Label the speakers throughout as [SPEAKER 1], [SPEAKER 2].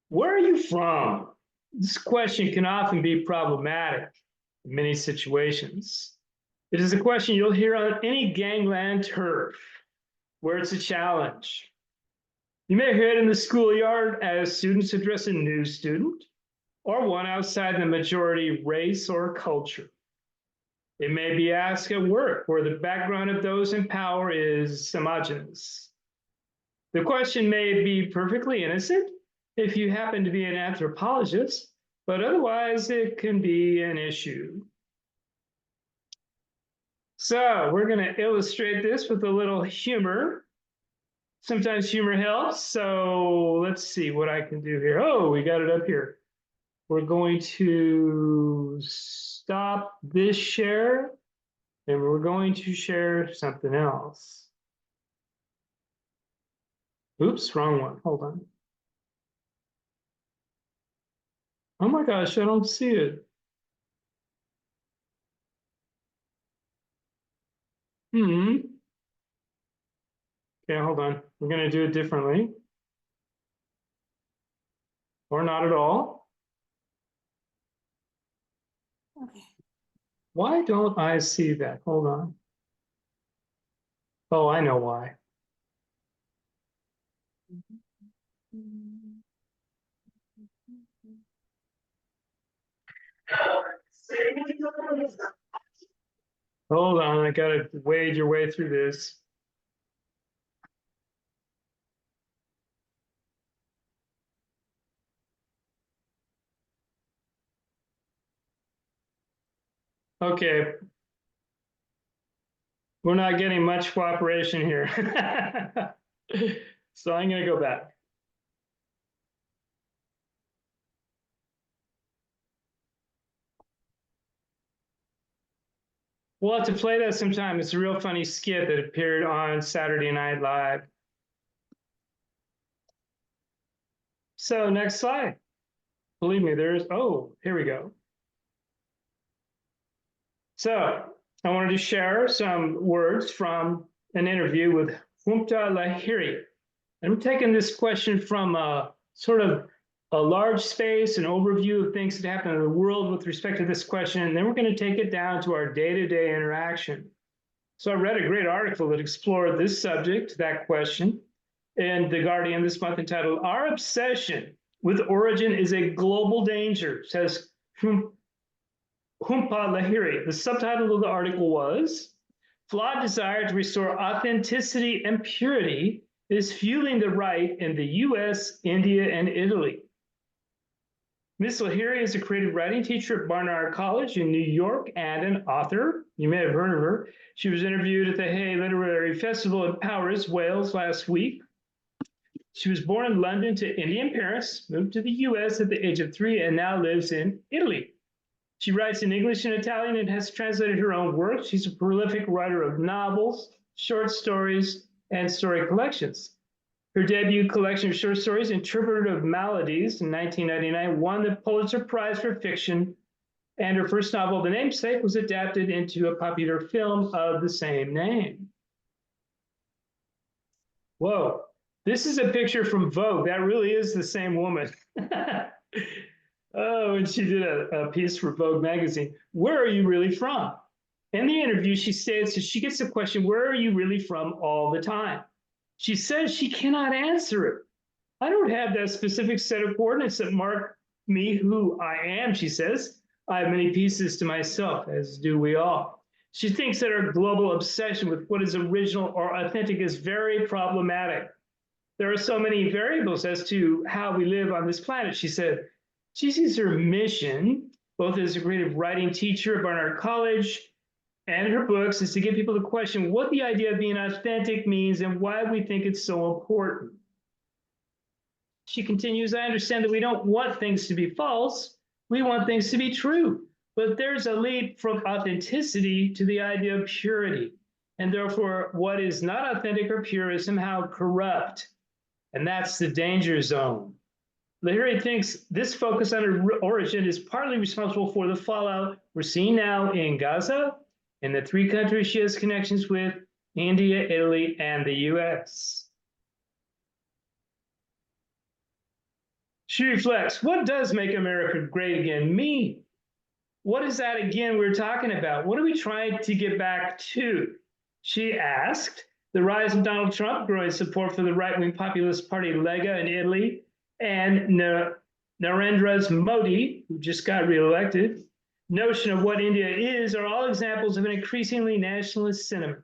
[SPEAKER 1] Where are you from? This question can often be problematic in many situations. It is a question you'll hear on any gangland turf where it's a challenge. You may hear it in the schoolyard as students address a new student, or one outside the majority race or culture. It may be asked at work where the background of those in power is homogenous. The question may be perfectly innocent if you happen to be an anthropologist, but otherwise it can be an issue. So we're going to illustrate this with a little humor. Sometimes humor helps. So let's see what I can do here. Oh, we got it up here. We're going to stop this share and we're going to share something else. Oops, wrong one. Hold on. Oh my gosh, I don't see it. Okay, hold on. We're going to do it differently. Or not at all.
[SPEAKER 2] Okay.
[SPEAKER 1] Why don't I see that? Hold on. Oh, I know why. Hold on, I gotta wade your way through this. Okay. We're not getting much cooperation here. So I'm gonna go back. We'll have to play that sometime. It's a real funny skit that appeared on Saturday Night Live. So next slide. Believe me, here we go. So I wanted to share some words from an interview with Jhumpa Lahiri. I'm taking this question from a sort of a large space, an overview of things that happen in the world with respect to this question, and then we're going to take it down to our day-to-day interaction. So I read a great article that explored this subject, that question, in The Guardian this month entitled, "Our Obsession with Origin is a Global Danger," says Jhumpa Lahiri. The subtitle of the article was, "Flawed desire to restore authenticity and purity is fueling the right in the US, India, and Italy." Ms. Lahiri is a creative writing teacher at Barnard College in New York and an author. You may have heard of her. She was interviewed at the Hay Literary Festival in Powys, Wales last week. She was born in London to Indian parents, moved to the US at the age of 3, and now lives in Italy. She writes in English and Italian and has translated her own work. She's a prolific writer of novels, short stories, and story collections. Her debut collection of short stories, Interpretive Maladies, in 1999, won the Pulitzer Prize for Fiction, and her first novel, The Namesake, was adapted into a popular film of the same name. Whoa, this is a picture from Vogue. That really is the same woman. Oh, and she did a piece for Vogue magazine. Where are you really from? In the interview, she states that she gets the question, where are you really from, all the time. She says she cannot answer it. I don't have that specific set of coordinates that mark me who I am, she says. I have many pieces to myself, as do we all. She thinks that our global obsession with what is original or authentic is very problematic. There are so many variables as to how we live on this planet, she said. She sees her mission, both as a creative writing teacher at Barnard College and her books, is to get people to question what the idea of being authentic means and why we think it's so important. She continues, I understand that we don't want things to be false. We want things to be true. But there's a leap from authenticity to the idea of purity. And therefore, what is not authentic or pure is somehow corrupt. And that's the danger zone. Lahiri thinks this focus on origin is partly responsible for the fallout we're seeing now in Gaza and the 3 countries she has connections with, India, Italy, and the US. She reflects, what does make America great again mean? What is that again we're talking about? What are we trying to get back to? She asked. The rise of Donald Trump, growing support for the right-wing populist party Lega in Italy, and Narendra Modi, who just got reelected, notion of what India is are all examples of an increasingly nationalist sentiment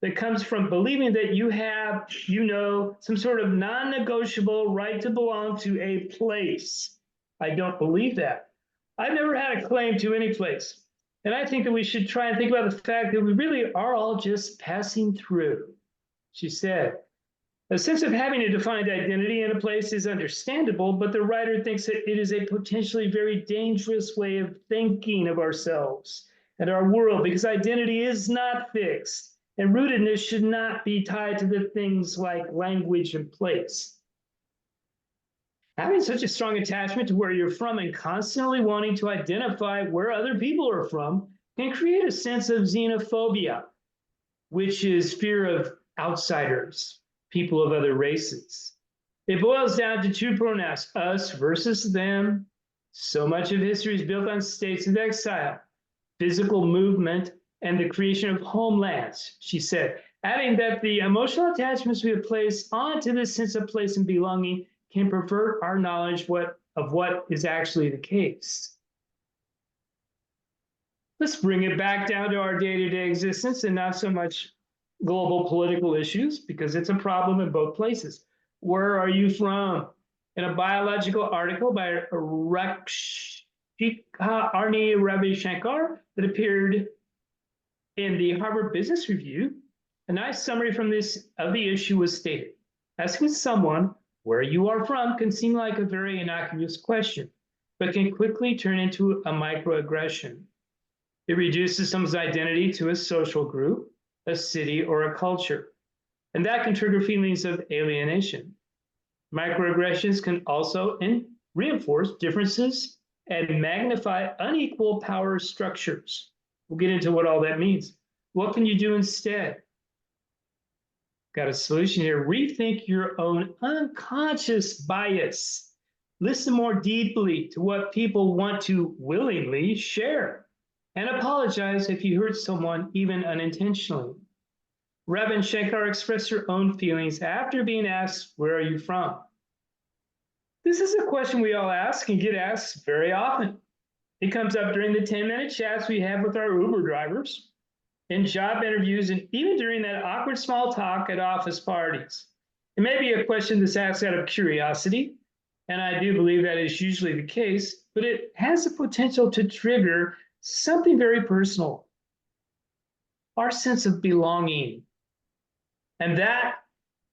[SPEAKER 1] that comes from believing that you have, some sort of non-negotiable right to belong to a place. I don't believe that. I've never had a claim to any place. And I think that we should try and think about the fact that we really are all just passing through. She said, a sense of having a defined identity in a place is understandable, but the writer thinks that it is a potentially very dangerous way of thinking of ourselves and our world, because identity is not fixed, and rootedness should not be tied to the things like language and place. Having such a strong attachment to where you're from and constantly wanting to identify where other people are from can create a sense of xenophobia, which is fear of outsiders, people of other races. It boils down to two pronouns, us versus them. So much of history is built on states of exile, physical movement, and the creation of homelands, she said, adding that the emotional attachments we have placed onto this sense of place and belonging can pervert our knowledge of what is actually the case. Let's bring it back down to our day-to-day existence and not so much global political issues, because it's a problem in both places. Where are you from? In a biological article by Rakshika Arni Ravi Shankar that appeared in the Harvard Business Review, a nice summary from of the issue was stated. Asking someone where you are from can seem like a very innocuous question, but can quickly turn into a microaggression. It reduces someone's identity to a social group, a city, or a culture, and that can trigger feelings of alienation. Microaggressions can also reinforce differences and magnify unequal power structures. We'll get into what all that means. What can you do instead? Got a solution here. Rethink your own unconscious bias. Listen more deeply to what people want to willingly share, and apologize if you hurt someone, even unintentionally. Ravi Shankar expressed her own feelings after being asked, where are you from? This is a question we all ask and get asked very often. It comes up during the 10-minute chats we have with our Uber drivers, in job interviews, and even during that awkward small talk at office parties. It may be a question that's asked out of curiosity, and I do believe that is usually the case, but it has the potential to trigger something very personal, our sense of belonging. And that,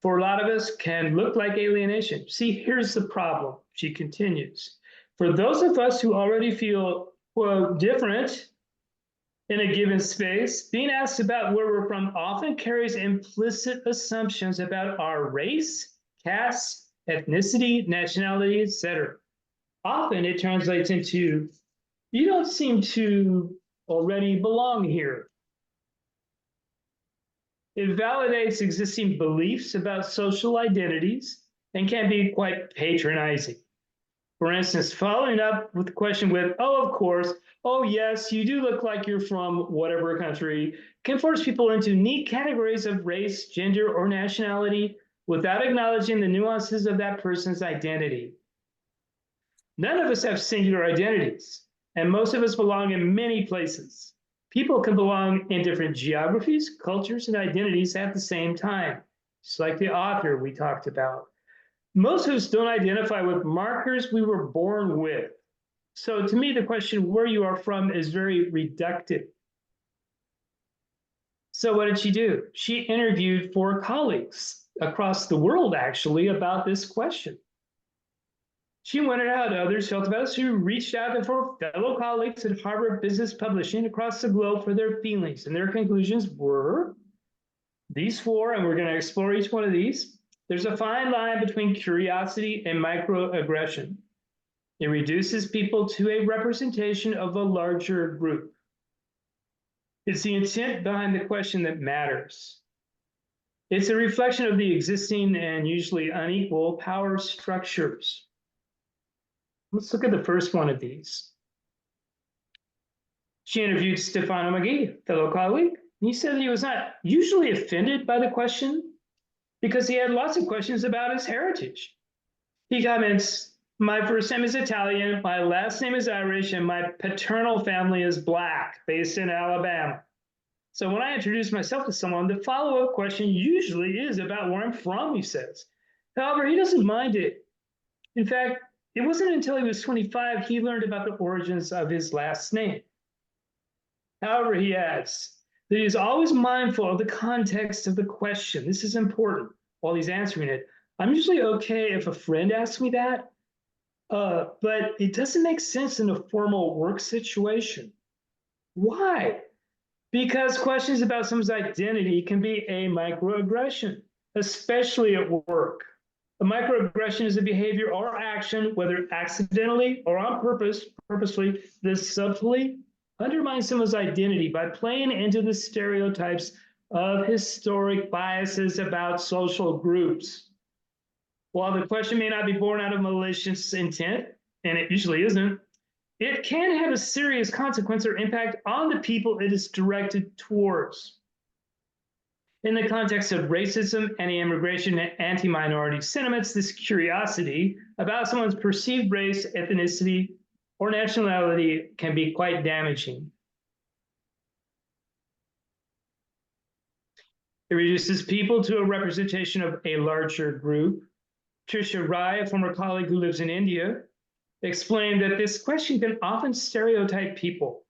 [SPEAKER 1] for a lot of us, can look like alienation. See, here's the problem, she continues. For those of us who already feel, quote, different in a given space, being asked about where we're from often carries implicit assumptions about our race, caste, ethnicity, nationality, etc. Often it translates into, you don't seem to already belong here. It validates existing beliefs about social identities and can be quite patronizing. For instance, following up with the question with, oh, of course, oh, yes, you do look like you're from whatever country, can force people into neat categories of race, gender, or nationality without acknowledging the nuances of that person's identity. None of us have singular identities, and most of us belong in many places. People can belong in different geographies, cultures, and identities at the same time, just like the author we talked about. Most of us don't identify with markers we were born with. So to me, the question where you are from is very reductive. So what did she do? She interviewed 4 colleagues across the world, actually, about this question. She went out to others, felt about us, who reached out to 4 fellow colleagues at Harvard Business Publishing across the globe for their feelings. And their conclusions were these 4, and we're going to explore each one of these. There's a fine line between curiosity and microaggression. It reduces people to a representation of a larger group. It's the intent behind the question that matters. It's a reflection of the existing and usually unequal power structures. Let's look at the first one of these. She interviewed Stefano McGee, fellow colleague. He said he was not usually offended by the question because he had lots of questions about his heritage. He comments, my first name is Italian, my last name is Irish, and my paternal family is Black, based in Alabama. So when I introduce myself to someone, the follow-up question usually is about where I'm from, he says. However, he doesn't mind it. In fact, it wasn't until he was 25 he learned about the origins of his last name. However, he adds that he is always mindful of the context of the question. This is important while he's answering it. I'm usually okay if a friend asks me that, but it doesn't make sense in a formal work situation. Why? Because questions about someone's identity can be a microaggression, especially at work. A microaggression is a behavior or action, whether accidentally or on purpose, purposely, that subtly undermines someone's identity by playing into the stereotypes of historic biases about social groups. While the question may not be born out of malicious intent, and it usually isn't, it can have a serious consequence or impact on the people it is directed towards. In the context of racism, anti-immigration, and anti-minority sentiments, this curiosity about someone's perceived race, ethnicity, or nationality can be quite damaging. It reduces people to a representation of a larger group. Trisha Rai, a former colleague who lives in India, explained that this question can often stereotype people.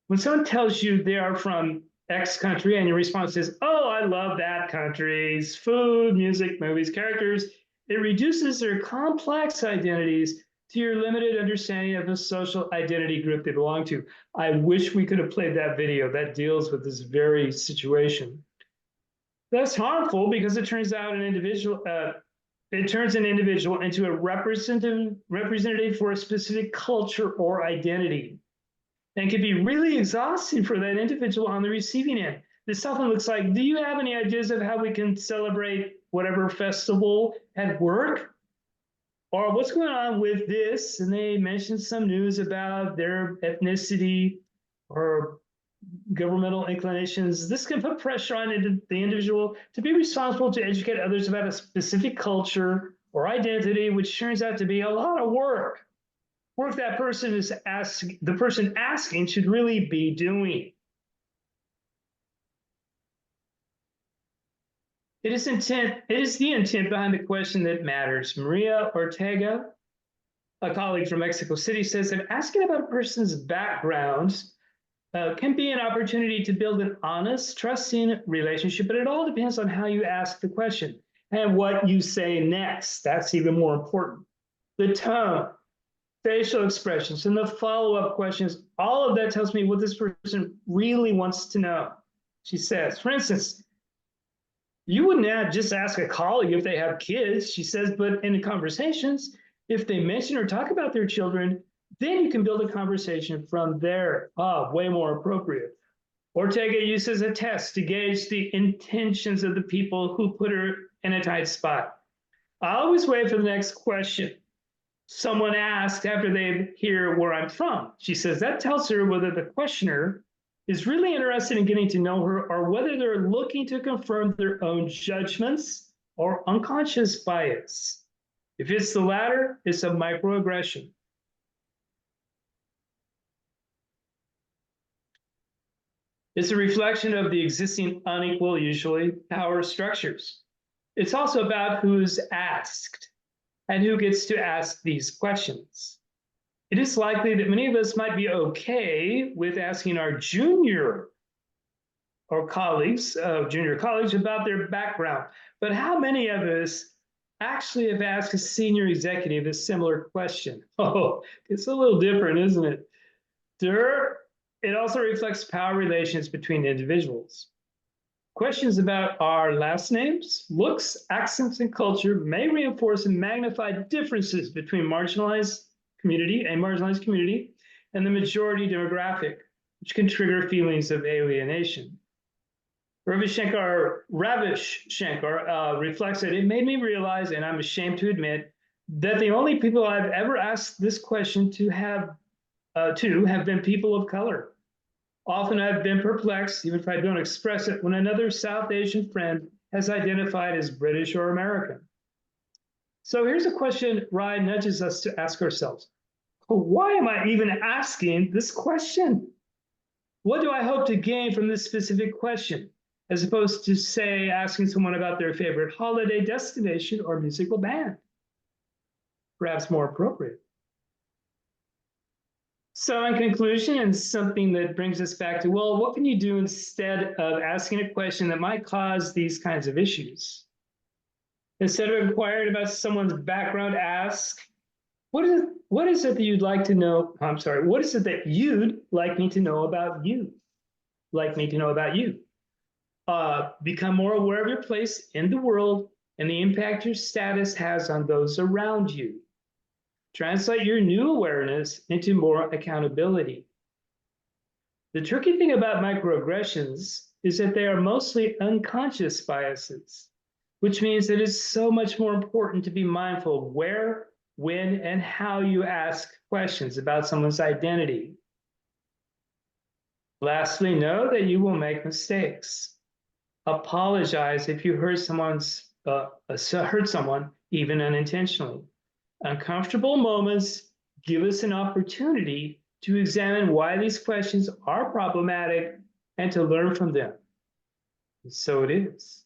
[SPEAKER 1] When someone tells you they are from X country and your response is, oh, I love that country's food, music, movies, characters, it reduces their complex identities to your limited understanding of the social identity group they belong to. I wish we could have played that video that deals with this very situation. That's harmful because it turns out it turns an individual into a representative for a specific culture or identity, and can be really exhausting for that individual on the receiving end. This often looks like, do you have any ideas of how we can celebrate whatever festival at work? Or what's going on with this? And they mention some news about their ethnicity or governmental inclinations. This can put pressure on the individual to be responsible to educate others about a specific culture or identity, which turns out to be a lot of work. Work that the person asking should really be doing. It is the intent behind the question that matters. Maria Ortega, a colleague from Mexico City, says that asking about a person's background can be an opportunity to build an honest, trusting relationship, but it all depends on how you ask the question and what you say next. That's even more important. The tone, facial expressions, and the follow-up questions, all of that tells me what this person really wants to know. She says, for instance, you wouldn't just ask a colleague if they have kids, she says, but in the conversations, if they mention or talk about their children, then you can build a conversation from there. Way more appropriate. Ortega uses a test to gauge the intentions of the people who put her in a tight spot. I always wait for the next question someone asked after they hear where I'm from. She says that tells her whether the questioner is really interested in getting to know her or whether they're looking to confirm their own judgments or unconscious bias. If it's the latter, it's a microaggression. It's a reflection of the existing unequal, usually, power structures. It's also about who's asked and who gets to ask these questions. It is likely that many of us might be okay with asking our junior colleagues about their background, but how many of us actually have asked a senior executive a similar question? Oh, it's a little different, isn't it? It also reflects power relations between individuals. Questions about our last names, looks, accents, and culture may reinforce and magnify differences between a marginalized community and the majority demographic, which can trigger feelings of alienation. Ravish Shankar reflects that it made me realize, and I'm ashamed to admit, that the only people I've ever asked this question to have been people of color. Often I've been perplexed, even if I don't express it, when another South Asian friend has identified as British or American. So here's a question Ryan nudges us to ask ourselves. Why am I even asking this question? What do I hope to gain from this specific question, as opposed to, say, asking someone about their favorite holiday destination or musical band? Perhaps more appropriate. So in conclusion, and something that brings us back to, well, what can you do instead of asking a question that might cause these kinds of issues? Instead of inquiring about someone's background, ask, what is it that you'd like to know? I'm sorry, what is it that you'd like me to know about you? Like me to know about you? Become more aware of your place in the world and the impact your status has on those around you. Translate your new awareness into more accountability. The tricky thing about microaggressions is that they are mostly unconscious biases, which means that it's so much more important to be mindful of where, when, and how you ask questions about someone's identity. Lastly, know that you will make mistakes. Apologize if you hurt someone, even unintentionally. Uncomfortable moments give us an opportunity to examine why these questions are problematic and to learn from them. And so it is.